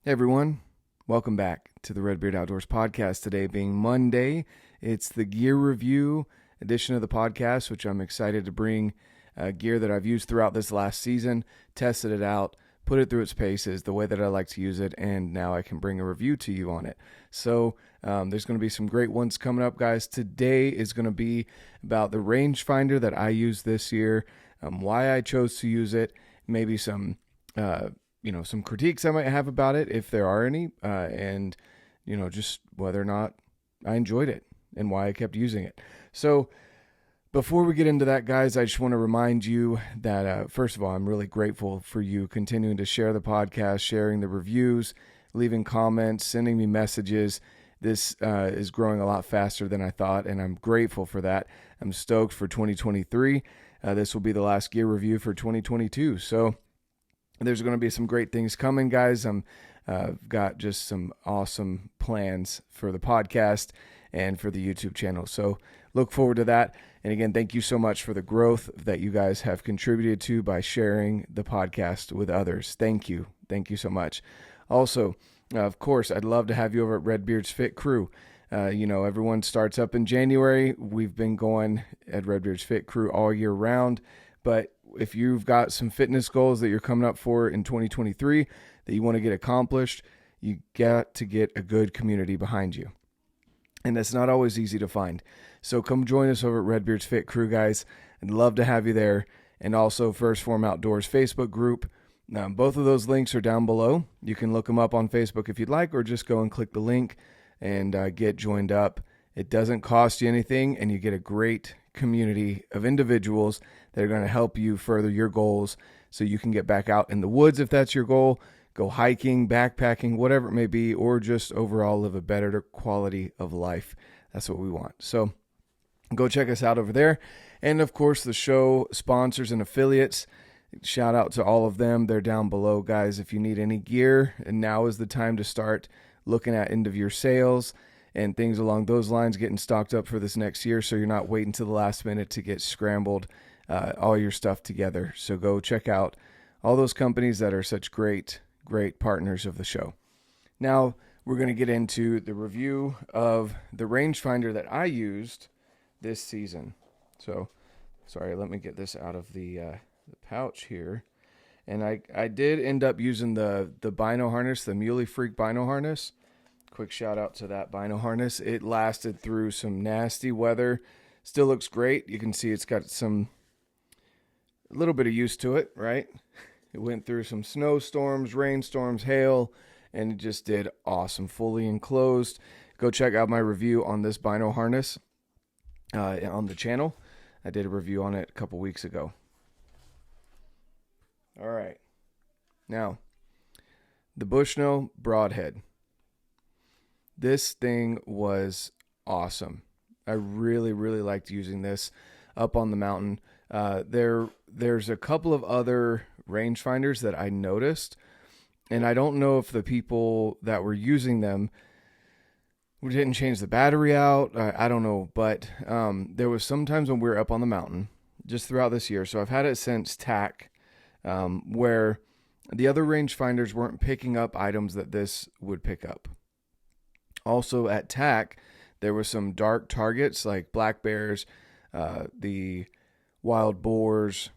Hey everyone, welcome back to the RedBeard Outdoors podcast. Today being Monday, it's the gear review edition of the podcast, which I'm excited to bring gear that I've used throughout this last season, tested it out, put it through its paces the way that I like to use it, and now I can bring a review to you on it. So there's going to be some great ones coming up, guys. Today is going to be about the rangefinder that I used this year, why I chose to use it, maybe some some critiques I might have about it, if there are any, and, just whether or not I enjoyed it and why I kept using it. So before we get into that, guys, I just want to remind you that, first of all, I'm really grateful for you continuing to share the podcast, sharing the reviews, leaving comments, sending me messages. This is growing a lot faster than I thought, and I'm grateful for that. I'm stoked for 2023. This will be the last gear review for 2022. So there's going to be some great things coming, guys. I've got just some awesome plans for the podcast and for the YouTube channel. So look forward to that. And again, thank you so much for the growth that you guys have contributed to by sharing the podcast with others. Thank you. Thank you so much. Also, of course, I'd love to have you over at RedBeard's Fit Crew. Everyone starts up in January. We've been going at RedBeard's Fit Crew all year round. But if you've got some fitness goals that you're coming up for in 2023 that you want to get accomplished, you got to get a good community behind you. And that's not always easy to find. So come join us over at RedBeard's Fit Crew, guys. I'd love to have you there. And also First Phorm Outdoors Facebook group. Now, both of those links are down below. You can look them up on Facebook if you'd like, or just go and click the link and get joined up. It doesn't cost you anything, and you get a great community of individuals that are going to help you further your goals so you can get back out in the woods if that's your goal, go hiking, backpacking, whatever it may be, or just overall live a better quality of life. That's what we want. So go check us out over there. And of course, the show sponsors and affiliates, shout out to all of them. They're down below, guys. If you need any gear, and now is the time to start looking at end of year sales and things along those lines, getting stocked up for this next year so you're not waiting to the last minute to get scrambled all your stuff together. So go check out all those companies that are such great partners of the show. Now, we're going to get into the review of the rangefinder that I used this season. So, sorry, let me get this out of the pouch here. And I did end up using the bino harness, the Muley Freak bino harness. Quick shout out to that bino harness. It lasted through some nasty weather. Still looks great. You can see it's got a little bit of use to it, right? It went through some snowstorms, rainstorms, hail, and it just did awesome. Fully enclosed. Go check out my review on this bino harness on the channel. I did a review on it a couple weeks ago. All right. Now, the Bushnell Broadhead. This thing was awesome. I really, really liked using this up on the mountain. There's a couple of other rangefinders that I noticed, and I don't know if the people that were using them didn't change the battery out. I don't know, but there was sometimes when we were up on the mountain just throughout this year. So I've had it since TAC, where the other rangefinders weren't picking up items that this would pick up. Also at TAC, there were some dark targets like black bears, the wild boars,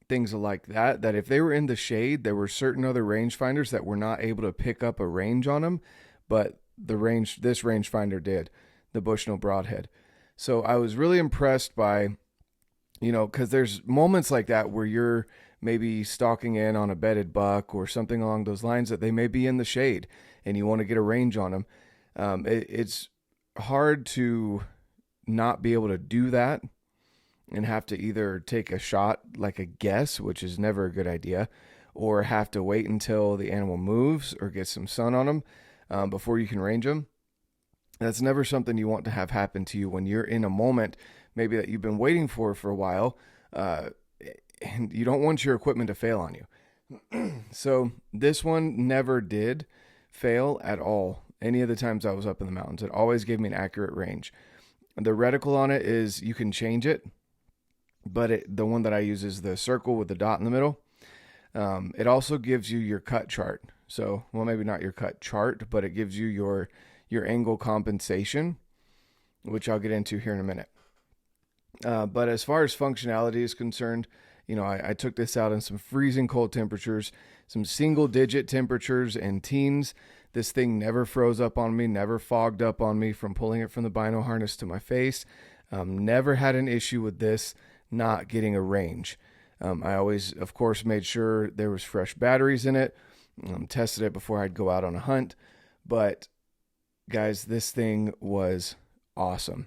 things like that if they were in the shade, there were certain other rangefinders that were not able to pick up a range on them, but this rangefinder did, the Bushnell Broadhead. So I was really impressed by, because there's moments like that where you're maybe stalking in on a bedded buck or something along those lines that they may be in the shade and you want to get a range on them. It's hard to not be able to do that and have to either take a shot like a guess, which is never a good idea, or have to wait until the animal moves or get some sun on them before you can range them. That's never something you want to have happen to you when you're in a moment maybe that you've been waiting for a while, and you don't want your equipment to fail on you. So this one never did fail at all. Any of the times I was up in the mountains, it always gave me an accurate range. The reticle on it is, you can change it, but the one that I use is the circle with the dot in the middle. It also gives you your cut chart. So, well, maybe not your cut chart, but it gives you your angle compensation, which I'll get into here in a minute. But as far as functionality is concerned, I took this out in some freezing cold temperatures, some single digit temperatures and teens. This thing never froze up on me, never fogged up on me from pulling it from the bino harness to my face. Never had an issue with this not getting a range. I always, of course, made sure there was fresh batteries in it. Tested it before I'd go out on a hunt. But guys, this thing was awesome.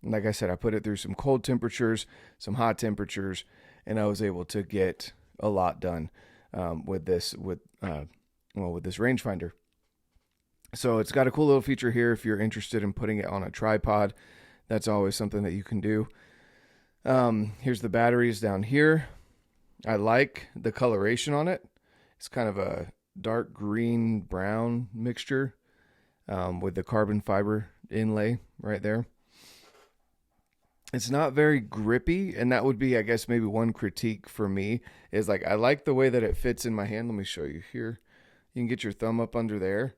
And like I said, I put it through some cold temperatures, some hot temperatures, and I was able to get a lot done with this rangefinder. So it's got a cool little feature here if you're interested in putting it on a tripod. That's always something that you can do. Here's the batteries down here. I like the coloration on it. It's kind of a dark green brown mixture with the carbon fiber inlay right there. It's not very grippy, and that would be, I guess, maybe one critique for me is like I like the way that it fits in my hand. Let me show you here. You can get your thumb up under there,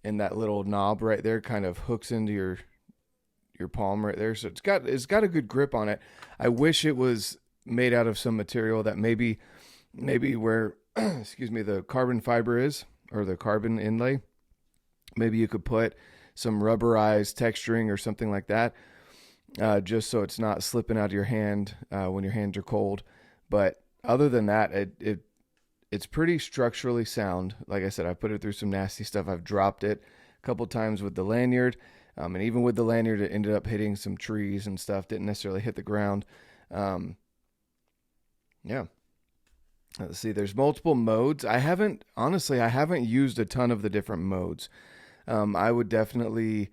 and that little knob right there kind of hooks into your palm right there. So it's got a good grip on it. I wish it was made out of some material that maybe where excuse me, the carbon fiber is, or the carbon inlay, maybe you could put some rubberized texturing or something like that, just so it's not slipping out of your hand when your hands are cold. But other than that, it's pretty structurally sound. Like I said, I put it through some nasty stuff. I've dropped it a couple times with the lanyard, and even with the lanyard, it ended up hitting some trees and stuff. Didn't necessarily hit the ground. Yeah. Let's see, there's multiple modes. I haven't used a ton of the different modes. I would definitely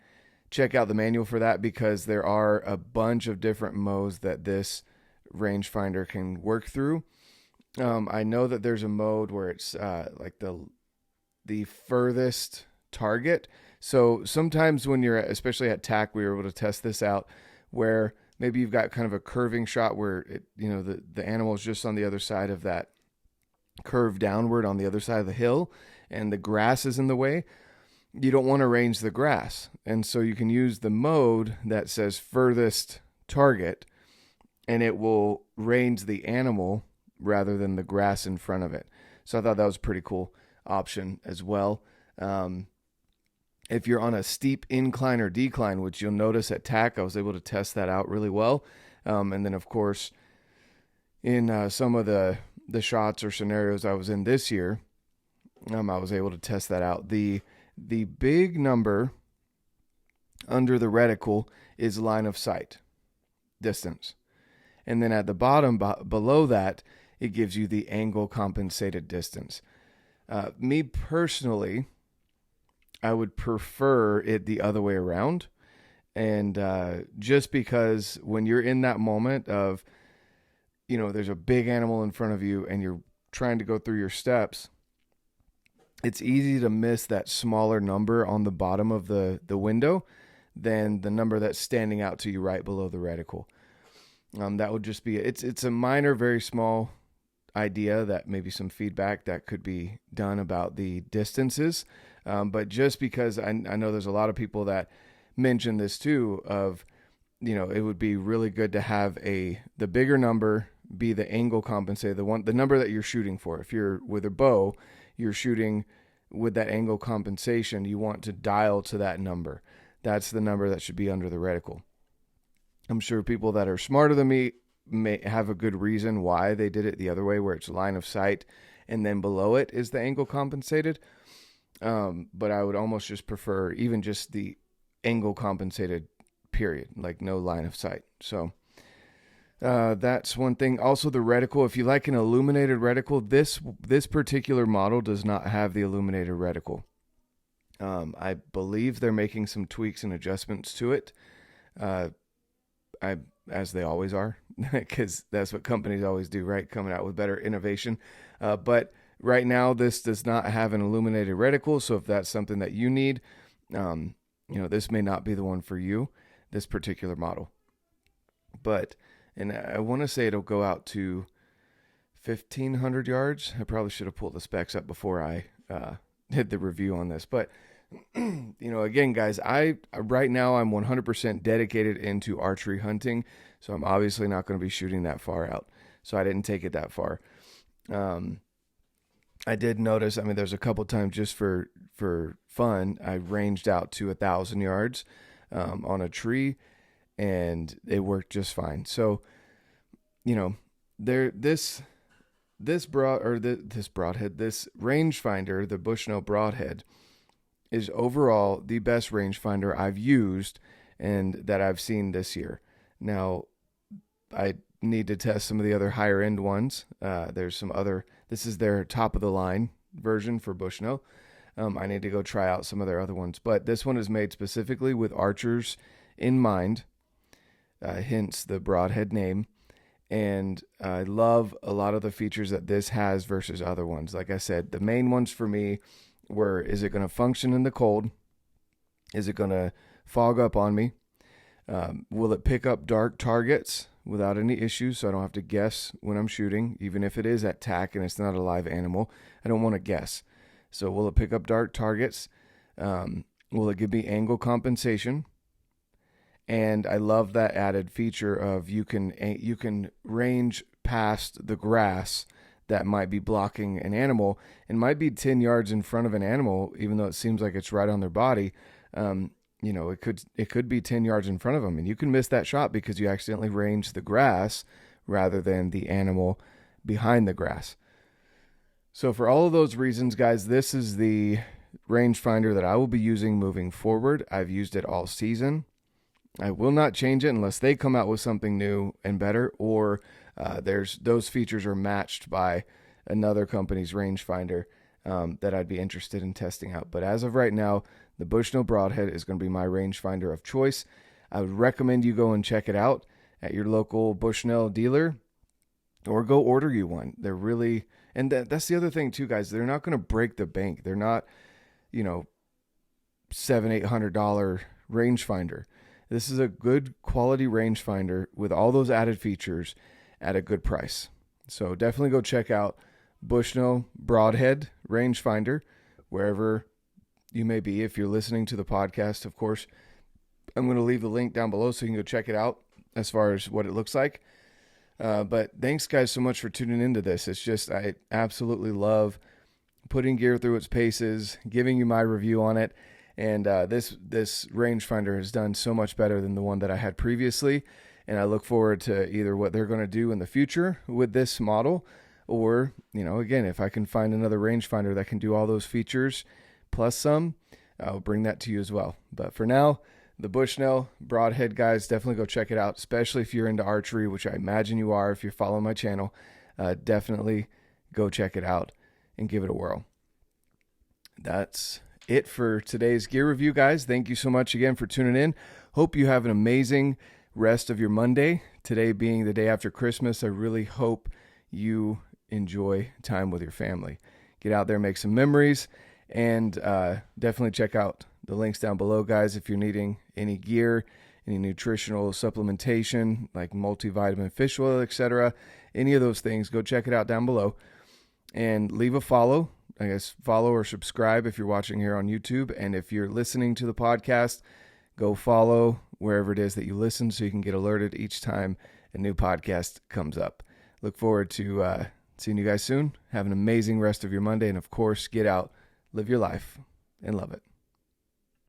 check out the manual for that because there are a bunch of different modes that this rangefinder can work through. I know that there's a mode where it's like the furthest target. So sometimes when you're especially at TAC, we were able to test this out where maybe you've got kind of a curving shot where the animal is just on the other side of that curve downward on the other side of the hill and the grass is in the way. You don't want to range the grass. And so you can use the mode that says furthest target and it will range the animal rather than the grass in front of it. So I thought that was a pretty cool option as well. If you're on a steep incline or decline, which you'll notice at TAC, I was able to test that out really well. And then of course, in some of the shots or scenarios I was in this year, I was able to test that out. The big number under the reticle is line of sight distance. And then at the bottom, below that, it gives you the angle compensated distance. Me personally, I would prefer it the other way around. And just because when you're in that moment of, there's a big animal in front of you and you're trying to go through your steps, it's easy to miss that smaller number on the bottom of the window than the number that's standing out to you right below the reticle. That would just be, it's a minor, very small idea that maybe some feedback that could be done about the distances. But just because I know there's a lot of people that mention this too of, it would be really good to have the bigger number be the angle compensated, the number that you're shooting for. If you're with a bow, you're shooting with that angle compensation, you want to dial to that number. That's the number that should be under the reticle. I'm sure people that are smarter than me may have a good reason why they did it the other way, where it's line of sight and then below it is the angle compensated. But I would almost just prefer even just the angle compensated period, like no line of sight. So that's one thing. Also the reticle, if you like an illuminated reticle, this particular model does not have the illuminated reticle. I believe they're making some tweaks and adjustments to it. As they always are, because that's what companies always do, right? Coming out with better innovation. But right now, this does not have an illuminated reticle. So if that's something that you need, this may not be the one for you, this particular model. And I want to say it'll go out to 1,500 yards. I probably should have pulled the specs up before I did the review on this. But, again, guys, right now I'm 100% dedicated into archery hunting. So I'm obviously not going to be shooting that far out. So I didn't take it that far. I did notice, there's a couple times just for fun, I ranged out to 1,000 yards on a tree, and it worked just fine. So, this broadhead, this rangefinder, the Bushnell Broadhead, is overall the best rangefinder I've used and that I've seen this year. Now, I need to test some of the other higher end ones. There's some other, this is their top of the line version for Bushnell. I need to go try out some of their other ones, but this one is made specifically with archers in mind, hence the Broadhead name. And I love a lot of the features that this has versus other ones. Like I said, the main ones for me were, is it going to function in the cold? Is it going to fog up on me? Will it pick up dark targets without any issues, so I don't have to guess when I'm shooting, even if it is at tack and it's not a live animal? I don't want to guess. So will it pick up dark targets? Will it give me angle compensation? And I love that added feature of you can range past the grass that might be blocking an animal and might be 10 yards in front of an animal, even though it seems like it's right on their body. It could be 10 yards in front of them, and you can miss that shot because you accidentally range the grass rather than the animal behind the grass. So for all of those reasons, guys, this is the rangefinder that I will be using moving forward. I've used it all season. I will not change it unless they come out with something new and better, or those features are matched by another company's rangefinder that I'd be interested in testing out. But as of right now, the Bushnell Broadhead is going to be my rangefinder of choice. I would recommend you go and check it out at your local Bushnell dealer, or go order you one. They're really, and that's the other thing too, guys. They're not going to break the bank. They're not, $700-800 rangefinder. This is a good quality rangefinder with all those added features at a good price. So definitely go check out Bushnell Broadhead rangefinder wherever you may be. If you're listening to the podcast, of course, I'm going to leave the link down below so you can go check it out as far as what it looks like. But thanks, guys, so much for tuning into this. It's just, I absolutely love putting gear through its paces, giving you my review on it. And this rangefinder has done so much better than the one that I had previously. And I look forward to either what they're going to do in the future with this model, or, again, if I can find another rangefinder that can do all those features plus some, I'll bring that to you as well. But for now, the Bushnell Broadhead, guys, definitely go check it out, especially if you're into archery, which I imagine you are if you're following my channel. Definitely go check it out and give it a whirl. That's it for today's gear review, guys. Thank you so much again for tuning in. Hope you have an amazing rest of your Monday. Today being the day after Christmas, I really hope you enjoy time with your family. Get out there, make some memories, and definitely check out the links down below, guys, if you're needing any gear, any nutritional supplementation like multivitamin, fish oil, etc. Any of those things, go check it out down below. And leave a follow. I guess follow or subscribe if you're watching here on YouTube. And if you're listening to the podcast, go follow wherever it is that you listen so you can get alerted each time a new podcast comes up. Look forward to seeing you guys soon. Have an amazing rest of your Monday. And of course, get out, live your life, and love it.